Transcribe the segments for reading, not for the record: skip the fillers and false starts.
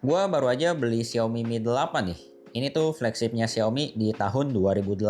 Gua baru aja beli Xiaomi Mi 8 nih. Ini tuh flagshipnya Xiaomi di tahun 2018.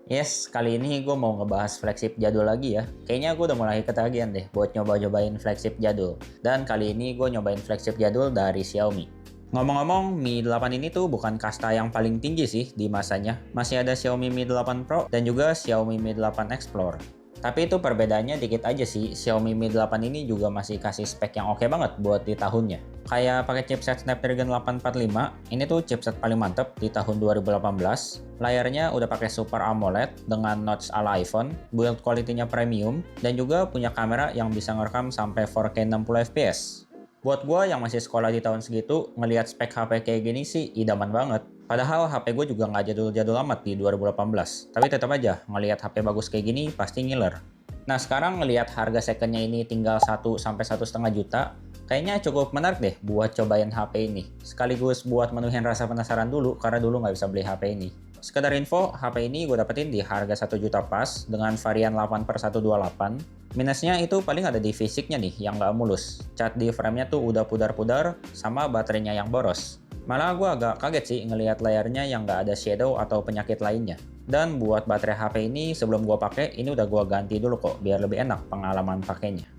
Yes, kali ini gue mau ngebahas flagship jadul lagi ya. Kayaknya gue udah mulai ketagihan deh buat nyoba-nyobain flagship jadul. Dan kali ini gue nyobain flagship jadul dari Xiaomi. Ngomong-ngomong, Mi 8 ini tuh bukan kasta yang paling tinggi sih di masanya. Masih ada Xiaomi Mi 8 Pro dan juga Xiaomi Mi 8 Explore. Tapi itu perbedaannya dikit aja sih, Xiaomi Mi 8 ini juga masih kasih spek yang oke banget buat di tahunnya. Kayak pakai chipset Snapdragon 845, ini tuh chipset paling mantep di tahun 2018. Layarnya udah pakai Super AMOLED dengan notch ala iPhone, build quality-nya premium, dan juga punya kamera yang bisa ngerekam sampai 4K 60 fps. Buat gue yang masih sekolah di tahun segitu, ngelihat spek HP kayak gini sih idaman banget. Padahal HP gue juga nggak jadul-jadul amat di 2018. Tapi tetap aja, ngelihat HP bagus kayak gini pasti ngiler. Nah sekarang ngelihat harga secondnya ini tinggal 1 sampai 1,5 juta, kayaknya cukup menarik deh buat cobain HP ini. Sekaligus buat menuhin rasa penasaran dulu, karena dulu nggak bisa beli HP ini. Sekedar info, HP ini gue dapetin di harga 1 juta pas dengan varian 8/128. Minusnya itu paling ada di fisiknya nih yang nggak mulus. Cat di framenya tuh udah pudar-pudar sama baterainya yang boros. Malah gue agak kaget sih ngelihat layarnya yang nggak ada shadow atau penyakit lainnya. Dan buat baterai HP ini sebelum gue pakai, ini udah gue ganti dulu kok biar lebih enak pengalaman pakainya.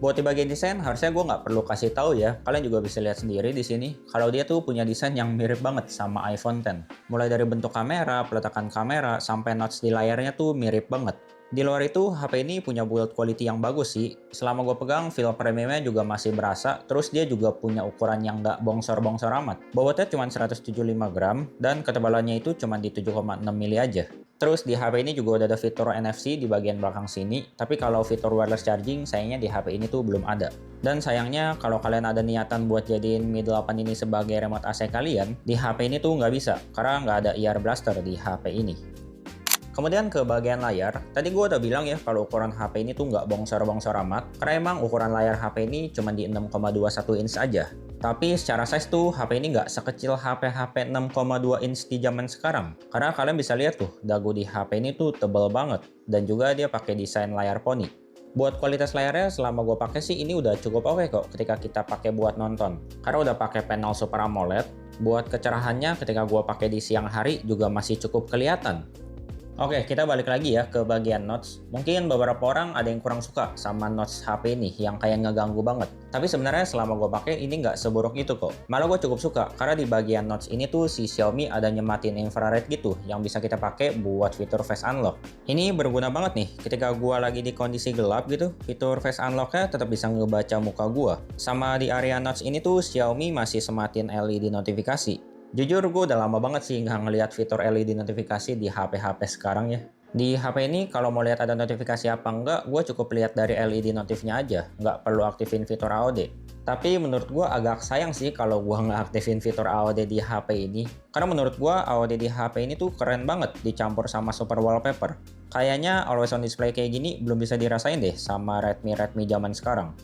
Buat di bagian desain, harusnya gue nggak perlu kasih tahu ya. Kalian juga bisa lihat sendiri di sini. Kalau dia tuh punya desain yang mirip banget sama iPhone X. Mulai dari bentuk kamera, peletakan kamera, sampai notch di layarnya tuh mirip banget. Di luar itu, HP ini punya build quality yang bagus sih. Selama gue pegang, feel premiumnya juga masih berasa. Terus dia juga punya ukuran yang nggak bongsor-bongsor amat. Bobotnya cuma 175 gram, dan ketebalannya itu cuma di 7,6 mili aja. Terus di HP ini juga udah ada fitur NFC di bagian belakang sini, tapi kalau fitur wireless charging sayangnya di HP ini tuh belum ada. Dan sayangnya kalau kalian ada niatan buat jadiin Mi 8 ini sebagai remote AC kalian, di HP ini tuh nggak bisa, karena nggak ada ear blaster di HP ini. Kemudian ke bagian layar, tadi gue udah bilang ya kalau ukuran HP ini tuh nggak bongsor-bongsor amat, karena emang ukuran layar HP ini cuma di 6,21 inch aja. Tapi secara size tuh HP ini nggak sekecil HP-HP 6,2 inch di zaman sekarang. Karena kalian bisa lihat tuh, dagu di HP ini tuh tebal banget, dan juga dia pakai desain layar poni. Buat kualitas layarnya selama gue pakai sih ini udah cukup oke kok ketika kita pakai buat nonton. Karena udah pakai panel Super AMOLED, buat kecerahannya ketika gue pakai di siang hari juga masih cukup kelihatan. Oke, kita balik lagi ya ke bagian notch. Mungkin beberapa orang ada yang kurang suka sama notch HP ini yang kayak ngeganggu banget. Tapi sebenarnya selama gue pakai ini nggak seburuk itu kok. Malah gue cukup suka karena di bagian notch ini tuh si Xiaomi ada nyematin infrared gitu yang bisa kita pakai buat fitur face unlock. Ini berguna banget nih ketika gue lagi di kondisi gelap gitu. Fitur face unlocknya tetap bisa ngebaca muka gue. Sama di area notch ini tuh Xiaomi masih sematin LED notifikasi. Jujur gue udah lama banget sih nggak ngeliat fitur LED notifikasi di HP-HP sekarang ya. Di HP ini kalau mau lihat ada notifikasi apa enggak, gue cukup lihat dari LED notifnya aja, nggak perlu aktifin fitur AOD. Tapi menurut gue agak sayang sih kalau gue nggak aktifin fitur AOD di HP ini. Karena menurut gue AOD di HP ini tuh keren banget dicampur sama super wallpaper. Kayaknya always on display kayak gini belum bisa dirasain deh sama Redmi zaman sekarang.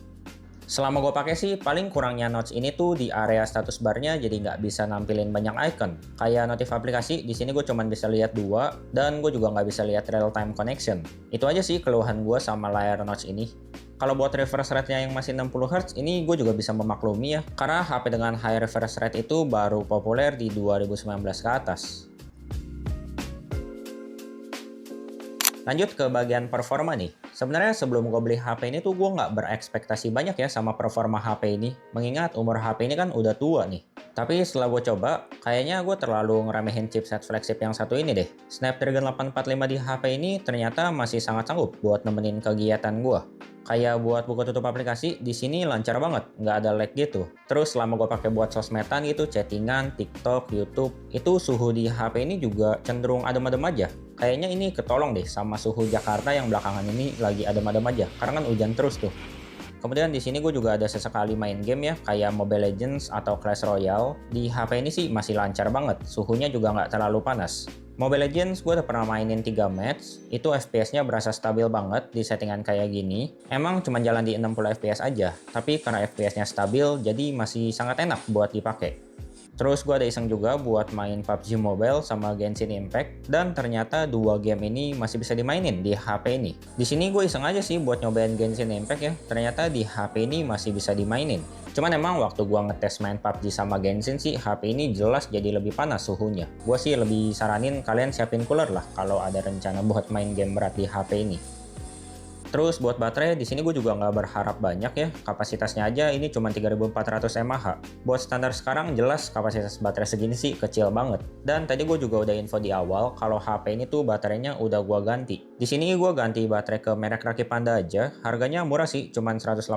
Selama gue pakai sih, paling kurangnya notch ini tuh di area status barnya jadi nggak bisa nampilin banyak icon. Kayak notif aplikasi, di sini gue cuma bisa lihat 2, dan gue juga nggak bisa lihat real time connection. Itu aja sih keluhan gue sama layar notch ini. Kalau buat refresh rate-nya yang masih 60Hz, ini gue juga bisa memaklumi ya. Karena HP dengan high refresh rate itu baru populer di 2019 ke atas. Lanjut ke bagian performa nih. Sebenarnya sebelum gue beli HP ini tuh gue nggak berekspektasi banyak ya sama performa HP ini. Mengingat umur HP ini kan udah tua nih. Tapi setelah gue coba, kayaknya gue terlalu ngeremehin chipset flagship yang satu ini deh. Snapdragon 845 di HP ini ternyata masih sangat sanggup buat nemenin kegiatan gue. Kayak buat buka tutup aplikasi, di sini lancar banget, nggak ada lag gitu. Terus selama gue pakai buat sosmedan gitu, chattingan, TikTok, YouTube, itu suhu di HP ini juga cenderung adem-adem aja. Kayaknya ini ketolong deh sama suhu Jakarta yang belakangan ini lagi adem-adem aja, karena kan hujan terus tuh. Kemudian di sini gue juga ada sesekali main game ya, kayak Mobile Legends atau Clash Royale. Di HP ini sih masih lancar banget, suhunya juga nggak terlalu panas. Mobile Legends gue udah pernah mainin 3 match, itu FPS-nya berasa stabil banget di settingan kayak gini. Emang cuma jalan di 60 FPS aja, tapi karena FPS-nya stabil, jadi masih sangat enak buat dipakai. Terus gue ada iseng juga buat main PUBG Mobile sama Genshin Impact, dan ternyata dua game ini masih bisa dimainin di HP ini. Di sini gue iseng aja sih buat nyobain Genshin Impact ya, ternyata di HP ini masih bisa dimainin. Cuman emang waktu gue ngetes main PUBG sama Genshin sih, HP ini jelas jadi lebih panas suhunya. Gue sih lebih saranin kalian siapin cooler lah kalau ada rencana buat main game berat di HP ini. Terus buat baterai, di sini gue juga nggak berharap banyak ya. Kapasitasnya aja ini cuma 3400 mAh. Buat standar sekarang jelas kapasitas baterai segini sih kecil banget. Dan tadi gue juga udah info di awal kalau HP ini tuh baterainya udah gue ganti. Di sini gue ganti baterai ke merek Rakit Panda aja. Harganya murah sih, cuma 118.000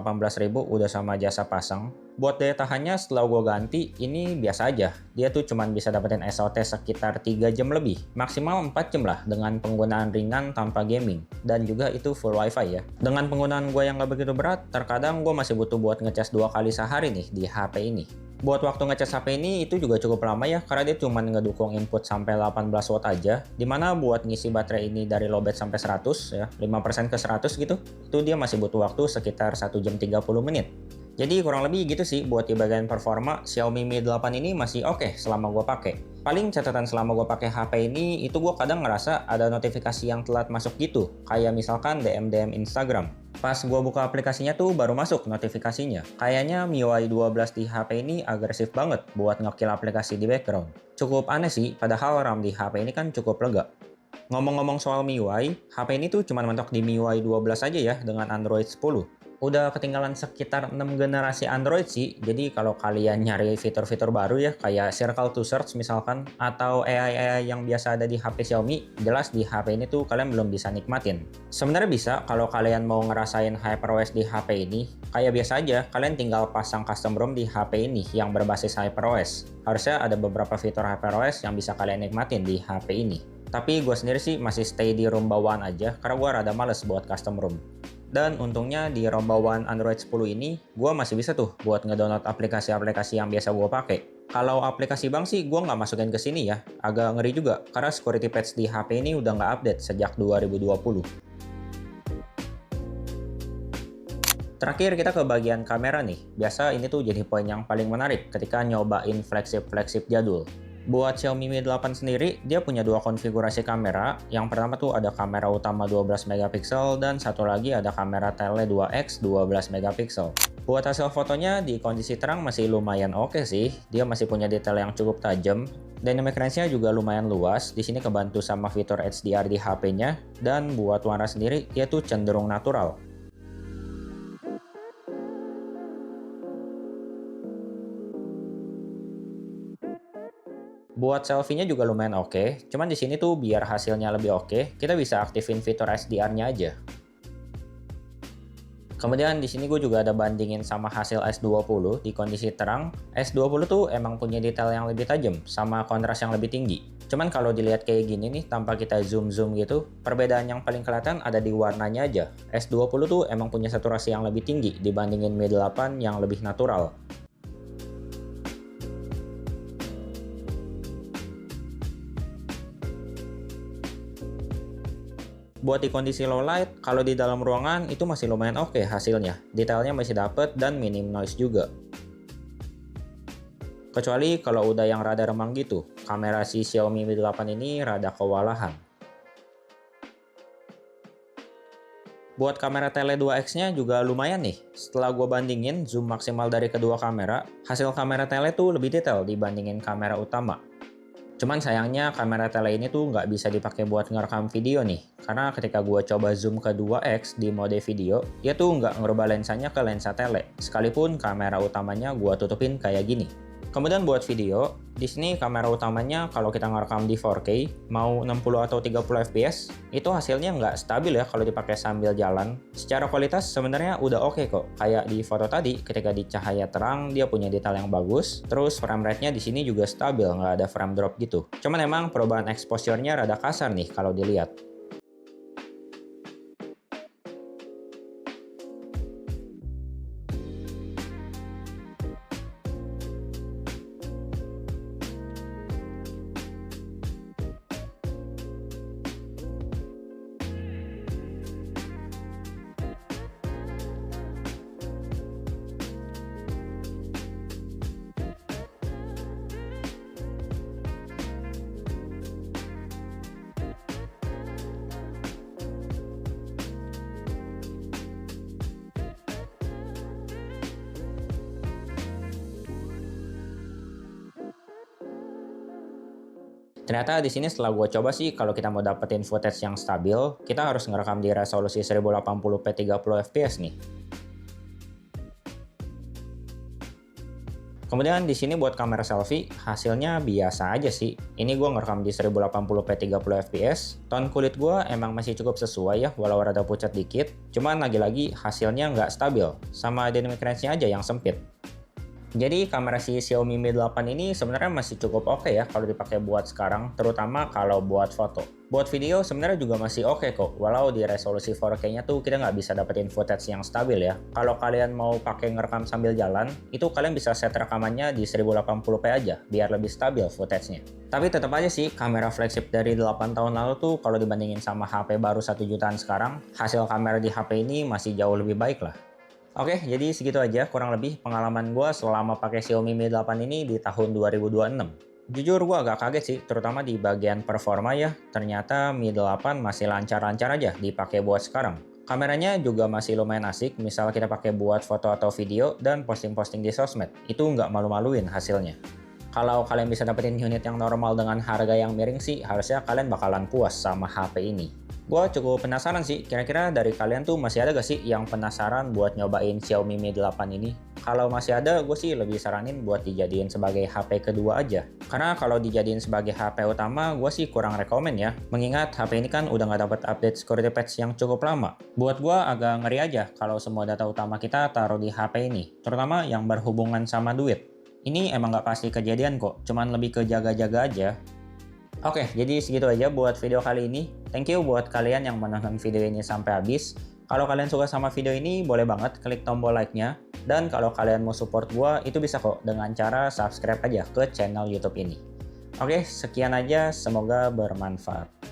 udah sama jasa pasang. Buat daya tahannya setelah gue ganti, ini biasa aja. Dia tuh cuma bisa dapetin SOT sekitar 3 jam lebih. Maksimal 4 jam lah dengan penggunaan ringan tanpa gaming. Dan juga itu full wifi ya. Dengan penggunaan gue yang gak begitu berat, terkadang gue masih butuh buat ngecas 2 kali sehari nih di HP ini. Buat waktu ngecas HP ini itu juga cukup lama ya, karena dia cuma ngedukung input sampai 18 watt aja. Dimana buat ngisi baterai ini dari lowbat sampai 100 ya, 5% ke 100 gitu, itu dia masih butuh waktu sekitar 1 jam 30 menit. Jadi kurang lebih gitu sih buat di bagian performa, Xiaomi Mi 8 ini masih oke selama gue pakai. Paling catatan selama gue pakai HP ini, itu gue kadang ngerasa ada notifikasi yang telat masuk gitu. Kayak misalkan DM-DM Instagram. Pas gue buka aplikasinya tuh baru masuk notifikasinya. Kayaknya MIUI 12 di HP ini agresif banget buat ngekill aplikasi di background. Cukup aneh sih, padahal RAM di HP ini kan cukup lega. Ngomong-ngomong soal MIUI, HP ini tuh cuma mentok di MIUI 12 aja ya dengan Android 10. Udah ketinggalan sekitar 6 generasi Android sih, jadi kalau kalian nyari fitur-fitur baru ya, kayak Circle to Search misalkan, atau AI-AI yang biasa ada di HP Xiaomi, jelas di HP ini tuh kalian belum bisa nikmatin. Sebenarnya bisa kalau kalian mau ngerasain HyperOS di HP ini, kayak biasa aja, kalian tinggal pasang custom ROM di HP ini yang berbasis HyperOS. Harusnya ada beberapa fitur HyperOS yang bisa kalian nikmatin di HP ini. Tapi gue sendiri sih masih stay di ROM bawaan aja, karena gue rada males buat custom ROM. Dan untungnya di ROM bawaan Android 10 ini, gue masih bisa tuh buat ngedownload aplikasi-aplikasi yang biasa gue pakai. Kalau aplikasi bank sih gue nggak masukin ke sini ya, agak ngeri juga karena security patch di HP ini udah nggak update sejak 2020. Terakhir kita ke bagian kamera nih. Biasa ini tuh jadi poin yang paling menarik ketika nyobain flagship jadul. Buat Xiaomi Mi 8 sendiri, dia punya dua konfigurasi kamera. Yang pertama tuh ada kamera utama 12 megapiksel dan satu lagi ada kamera tele 2x 12 megapiksel. Buat hasil fotonya di kondisi terang masih lumayan oke sih. Dia masih punya detail yang cukup tajam. Dynamic range-nya juga lumayan luas. Di sini kebantu sama fitur HDR di HP-nya, dan buat warna sendiri dia tuh cenderung natural. Buat selfie-nya juga lumayan oke, cuman di sini tuh biar hasilnya lebih oke, kita bisa aktifin fitur HDR-nya aja. Kemudian di sini gue juga ada bandingin sama hasil S20 di kondisi terang. S20 tuh emang punya detail yang lebih tajam sama kontras yang lebih tinggi. Cuman kalau dilihat kayak gini nih tanpa kita zoom gitu, perbedaan yang paling kelihatan ada di warnanya aja. S20 tuh emang punya saturasi yang lebih tinggi dibandingin Mi 8 yang lebih natural. Buat di kondisi low light, kalau di dalam ruangan itu masih lumayan oke hasilnya. Detailnya masih dapet dan minim noise juga. Kecuali kalau udah yang rada remang gitu, kamera si Xiaomi Mi 8 ini rada kewalahan. Buat kamera tele 2x-nya juga lumayan nih. Setelah gue bandingin zoom maksimal dari kedua kamera, hasil kamera tele tuh lebih detail dibandingin kamera utama. Cuman sayangnya kamera tele ini tuh nggak bisa dipakai buat ngerekam video nih. Karena ketika gue coba zoom ke 2x di mode video, dia tuh nggak ngerubah lensanya ke lensa tele. Sekalipun kamera utamanya gue tutupin kayak gini. Kemudian buat video, di sini kamera utamanya kalau kita ngerekam di 4K, mau 60 atau 30 fps, itu hasilnya nggak stabil ya kalau dipakai sambil jalan. Secara kualitas sebenarnya udah oke kok. Kayak di foto tadi, ketika di cahaya terang, dia punya detail yang bagus. Terus frame rate-nya di sini juga stabil, nggak ada frame drop gitu. Cuman emang perubahan exposure-nya rada kasar nih kalau dilihat. Ternyata di sini setelah gue coba sih, kalau kita mau dapetin footage yang stabil, kita harus ngerekam di resolusi 1080p 30 fps nih. Kemudian di sini buat kamera selfie, hasilnya biasa aja sih. Ini gue ngerekam di 1080p 30 fps. Tone kulit gue emang masih cukup sesuai ya, walau rada pucat dikit. Cuman lagi-lagi hasilnya nggak stabil, sama dynamic range-nya aja yang sempit. Jadi kamera si Xiaomi Mi 8 ini sebenarnya masih cukup oke ya kalau dipakai buat sekarang, terutama kalau buat foto. Buat video sebenarnya juga masih oke kok, walau di resolusi 4K-nya tuh kita nggak bisa dapetin footage yang stabil ya. Kalau kalian mau pakai ngerekam sambil jalan, itu kalian bisa set rekamannya di 1080p aja, biar lebih stabil footage-nya. Tapi tetap aja sih, kamera flagship dari 8 tahun lalu tuh kalau dibandingin sama HP baru 1 jutaan sekarang, hasil kamera di HP ini masih jauh lebih baik lah. Oke, jadi segitu aja kurang lebih pengalaman gue selama pakai Xiaomi Mi 8 ini di tahun 2026. Jujur gue agak kaget sih, terutama di bagian performa ya. Ternyata Mi 8 masih lancar-lancar aja dipakai buat sekarang. Kameranya juga masih lumayan asik, misal kita pakai buat foto atau video dan posting-posting di sosmed. Itu nggak malu-maluin hasilnya. Kalau kalian bisa dapetin unit yang normal dengan harga yang miring sih, harusnya kalian bakalan puas sama HP ini. Gue cukup penasaran sih, kira-kira dari kalian tuh masih ada gak sih yang penasaran buat nyobain Xiaomi Mi 8 ini? Kalau masih ada, gue sih lebih saranin buat dijadiin sebagai HP kedua aja. Karena kalau dijadiin sebagai HP utama, gue sih kurang rekomen ya. Mengingat HP ini kan udah nggak dapat update security patch yang cukup lama. Buat gue agak ngeri aja kalau semua data utama kita taruh di HP ini, terutama yang berhubungan sama duit. Ini emang nggak pasti kejadian kok, cuman lebih ke jaga-jaga aja. Oke, jadi segitu aja buat video kali ini. Thank you buat kalian yang menonton video ini sampai habis. Kalau kalian suka sama video ini, boleh banget klik tombol like-nya. Dan kalau kalian mau support gua, itu bisa kok dengan cara subscribe aja ke channel YouTube ini. Oke, sekian aja. Semoga bermanfaat.